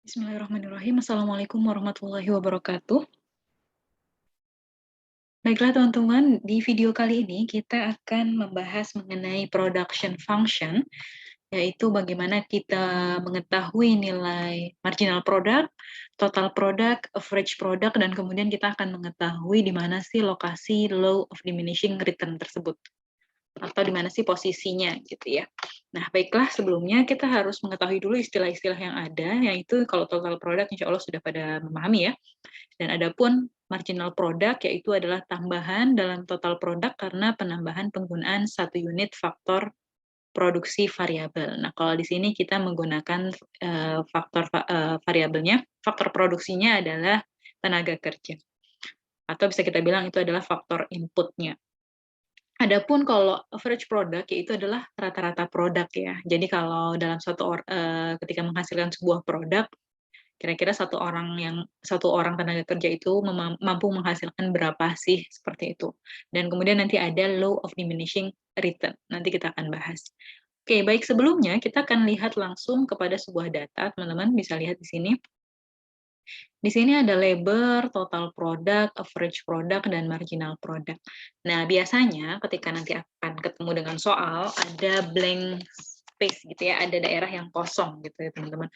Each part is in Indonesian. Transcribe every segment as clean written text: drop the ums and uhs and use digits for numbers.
Bismillahirrahmanirrahim. Assalamualaikum warahmatullahi wabarakatuh. Baiklah teman-teman, di video kali ini kita akan membahas mengenai production function, yaitu bagaimana kita mengetahui nilai marginal product, total product, average product, dan kemudian kita akan mengetahui di mana sih lokasi law of diminishing return tersebut, atau di mana sih posisinya gitu ya. Nah, baiklah sebelumnya kita harus mengetahui dulu istilah-istilah yang ada, yaitu kalau total product insya Allah sudah pada memahami ya. Dan adapun marginal product yaitu adalah tambahan dalam total produk karena penambahan penggunaan satu unit faktor produksi variabel. Nah, kalau di sini kita menggunakan variabelnya, faktor produksinya adalah tenaga kerja. Atau bisa kita bilang itu adalah faktor inputnya. Adapun kalau average product yaitu adalah rata-rata produk ya. Jadi kalau dalam ketika menghasilkan sebuah produk, kira-kira satu orang tenaga kerja itu mampu menghasilkan berapa sih seperti itu. Dan kemudian nanti ada law of diminishing return. Nanti kita akan bahas. Oke, baik sebelumnya kita akan lihat langsung kepada sebuah data, teman-teman bisa lihat di sini. Di sini ada labor, total product, average product, dan marginal product. Nah, biasanya ketika nanti akan ketemu dengan soal, ada blank space gitu ya, ada daerah yang kosong gitu ya teman-teman.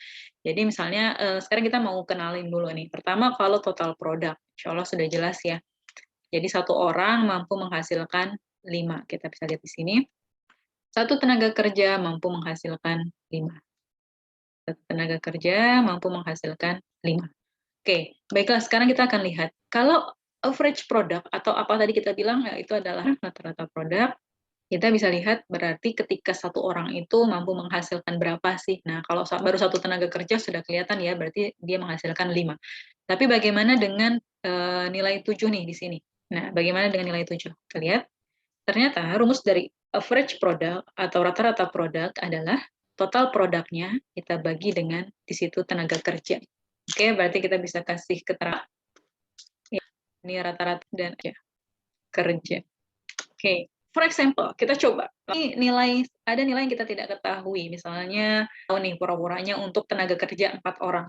Jadi misalnya sekarang kita mau kenalin dulu nih. Pertama kalau total product, insya Allah sudah jelas ya. Jadi satu orang mampu menghasilkan 5. Kita bisa lihat di sini. Satu tenaga kerja mampu menghasilkan 5. Satu tenaga kerja mampu menghasilkan 5. Oke, baiklah sekarang kita akan lihat. Kalau average product atau apa tadi kita bilang ya itu adalah rata-rata produk, kita bisa lihat berarti ketika satu orang itu mampu menghasilkan berapa sih. Nah, kalau baru satu tenaga kerja sudah kelihatan ya, berarti dia menghasilkan 5. Tapi bagaimana dengan nilai 7 nih di sini? Nah, bagaimana dengan nilai 7? Kita lihat, ternyata rumus dari average product atau rata-rata produk adalah total produknya kita bagi dengan di situ tenaga kerja. Oke, berarti kita bisa kasih keterangan. Ya, ini rata-rata dan ya, kerja. Oke, for example, kita coba. Ini ada nilai yang kita tidak ketahui. Misalnya, nih pura-puranya untuk tenaga kerja 4 orang.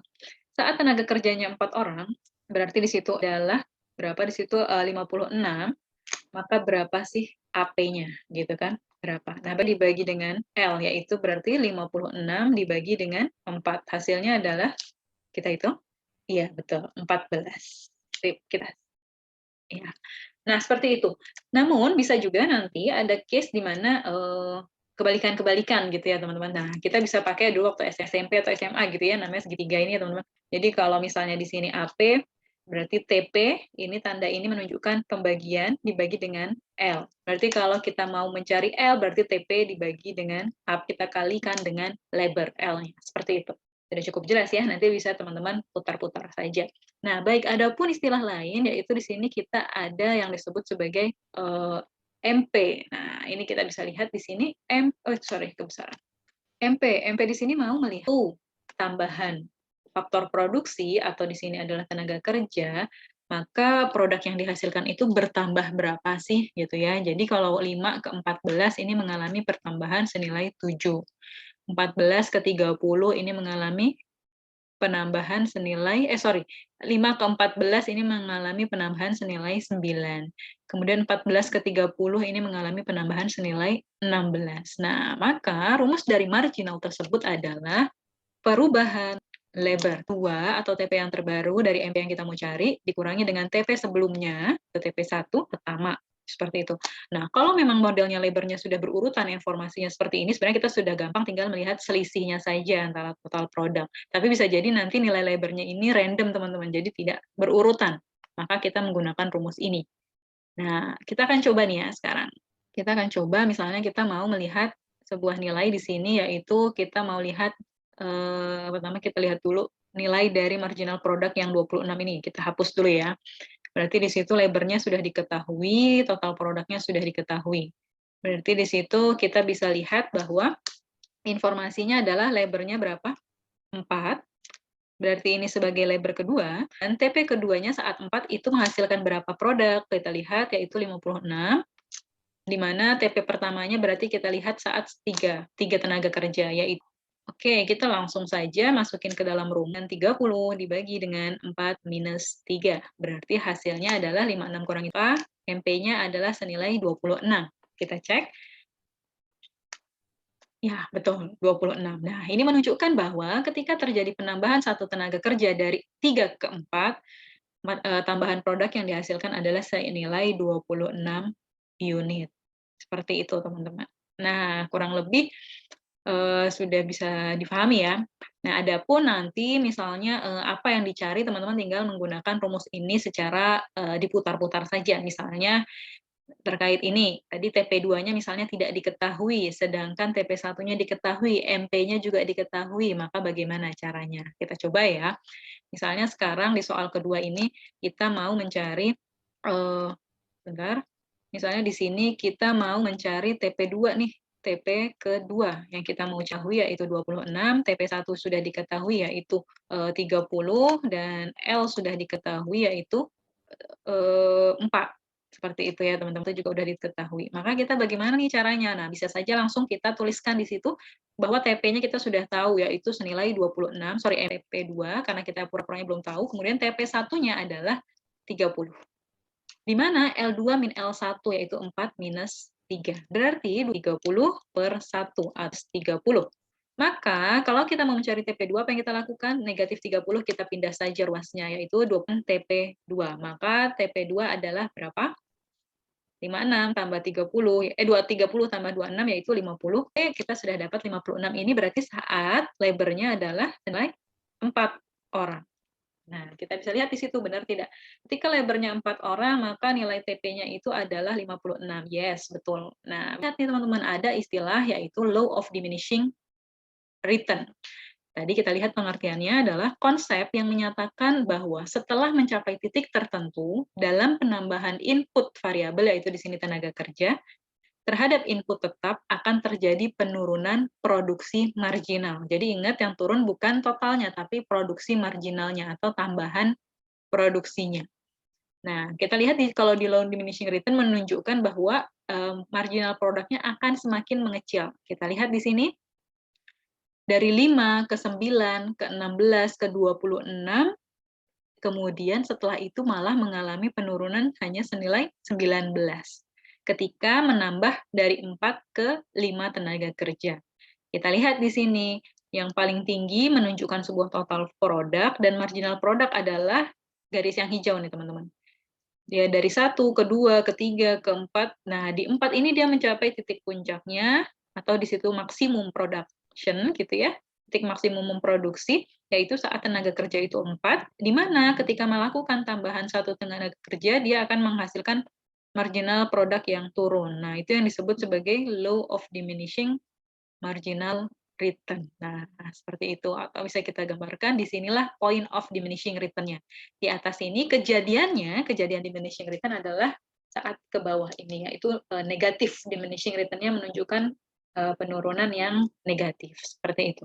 Saat tenaga kerjanya 4 orang, berarti di situ adalah berapa di situ 56, maka berapa sih AP-nya gitu kan? Berapa? Nah, dibagi dengan L yaitu berarti 56 dibagi dengan 4. Hasilnya adalah kita hitung. Iya, betul, 14. Sip, kita ya. Nah, seperti itu. Namun bisa juga nanti ada case di mana kebalikan-kebalikan gitu ya, teman-teman. Nah, kita bisa pakai dulu waktu SMP atau SMA gitu ya, namanya segitiga ini ya, teman-teman. Jadi kalau misalnya di sini AP, berarti TP, ini tanda ini menunjukkan pembagian dibagi dengan L. Berarti kalau kita mau mencari L, berarti TP dibagi dengan AP, kita kalikan dengan labor L-nya. Seperti itu. Sudah cukup jelas ya, nanti bisa teman-teman putar-putar saja. Nah, baik, adapun istilah lain, yaitu di sini kita ada yang disebut sebagai MP. Nah, ini kita bisa lihat di sini, kebesaran. MP di sini mau melihat tambahan faktor produksi, atau di sini adalah tenaga kerja, maka produk yang dihasilkan itu bertambah berapa sih, gitu ya. Jadi kalau 5 ke 14 ini mengalami pertambahan senilai 7. 14 ke 30 ini mengalami penambahan senilai 5 ke 14 ini mengalami penambahan senilai 9. Kemudian 14 ke 30 ini mengalami penambahan senilai 16. Nah, maka rumus dari marginal tersebut adalah perubahan labor 2 atau TP yang terbaru dari MP yang kita mau cari dikurangi dengan TP sebelumnya, atau TP 1 pertama. Seperti itu. Nah, kalau memang modelnya labornya sudah berurutan, informasinya seperti ini, sebenarnya kita sudah gampang tinggal melihat selisihnya saja antara total produk. Tapi bisa jadi nanti nilai labornya ini random, teman-teman, jadi tidak berurutan. Maka kita menggunakan rumus ini. Nah, kita akan coba nih ya sekarang. Kita akan coba misalnya kita mau melihat sebuah nilai di sini, yaitu kita mau lihat, pertama kita lihat dulu nilai dari marginal product yang 26 ini. Kita hapus dulu ya. Berarti di situ labornya sudah diketahui, total produknya sudah diketahui. Berarti di situ kita bisa lihat bahwa informasinya adalah labornya berapa? 4. Berarti ini sebagai labor kedua, dan TP keduanya saat 4 itu menghasilkan berapa produk? Kita lihat yaitu 56, di mana TP pertamanya berarti kita lihat saat 3 tenaga kerja, yaitu Oke, kita langsung saja masukin ke dalam rumus. 30 dibagi dengan 4 minus 3. Berarti hasilnya adalah 56 kurang itu. MP-nya adalah senilai 26. Kita cek. Ya, betul, 26. Nah, ini menunjukkan bahwa ketika terjadi penambahan satu tenaga kerja dari 3 ke 4, tambahan produk yang dihasilkan adalah senilai 26 unit. Seperti itu, teman-teman. Nah, kurang lebih sudah bisa difahami ya. Nah, adapun nanti misalnya apa yang dicari, teman-teman tinggal menggunakan rumus ini secara diputar-putar saja. Misalnya terkait ini, tadi TP2-nya misalnya tidak diketahui, sedangkan TP1-nya diketahui, MP-nya juga diketahui, maka bagaimana caranya? Kita coba ya. Misalnya sekarang di soal kedua ini kita mau mencari, bentar, misalnya di sini kita mau mencari TP2 nih, TP kedua yang kita mau cari yaitu 26, TP1 sudah diketahui yaitu 30, dan L sudah diketahui yaitu 4. Seperti itu ya teman-teman, itu juga udah diketahui. Maka kita bagaimana nih caranya? Nah, bisa saja langsung kita tuliskan di situ bahwa TP-nya kita sudah tahu yaitu senilai 26, TP2 karena kita pura-puranya belum tahu, kemudian TP1-nya adalah 30. Di mana L2 min L1 yaitu 4 minus 3. Berarti 30 per 1 atas 30. Maka kalau kita mau mencari TP2, apa yang kita lakukan? Negatif 30 kita pindah saja ruasnya, yaitu 20 TP2. Maka TP2 adalah berapa? 56 tambah 30, 30 tambah 26 yaitu 50. Kita sudah dapat 56. Ini berarti saat labornya adalah 4 orang. Nah, kita bisa lihat di situ benar tidak? Ketika lebarnya 4 orang, maka nilai TP-nya itu adalah 56. Yes, betul. Nah, lihat nih teman-teman, ada istilah yaitu law of diminishing return. Tadi kita lihat pengertiannya adalah konsep yang menyatakan bahwa setelah mencapai titik tertentu dalam penambahan input variabel, yaitu di sini tenaga kerja, terhadap input tetap akan terjadi penurunan produksi marginal. Jadi ingat yang turun bukan totalnya, tapi produksi marginalnya atau tambahan produksinya. Nah, kita lihat kalau di low diminishing return menunjukkan bahwa marginal produknya akan semakin mengecil. Kita lihat di sini, dari 5 ke 9, ke 16, ke 26, kemudian setelah itu malah mengalami penurunan hanya senilai 19. Ketika menambah dari 4 ke 5 tenaga kerja. Kita lihat di sini, yang paling tinggi menunjukkan sebuah total produk, dan marginal produk adalah garis yang hijau nih teman-teman. Dia dari 1, ke 2, ke 3, ke 4. Nah, di 4 ini dia mencapai titik puncaknya, atau di situ maksimum production gitu ya, titik maksimum memproduksi, yaitu saat tenaga kerja itu 4, di mana ketika melakukan tambahan 1 tenaga kerja, dia akan menghasilkan marginal produk yang turun. Nah, itu yang disebut sebagai law of diminishing marginal return. Nah, seperti itu. Atau bisa kita gambarkan, di sinilah point of diminishing return-nya. Di atas ini kejadian diminishing return adalah saat ke bawah ini, yaitu negatif diminishing return-nya menunjukkan penurunan yang negatif. Seperti itu.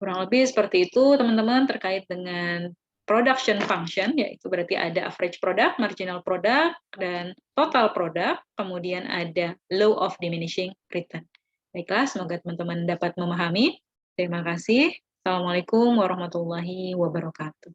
Kurang lebih seperti itu, teman-teman, terkait dengan production function, yaitu berarti ada average product, marginal product, dan total product, kemudian ada law of diminishing return. Baiklah, semoga teman-teman dapat memahami. Terima kasih. Assalamualaikum warahmatullahi wabarakatuh.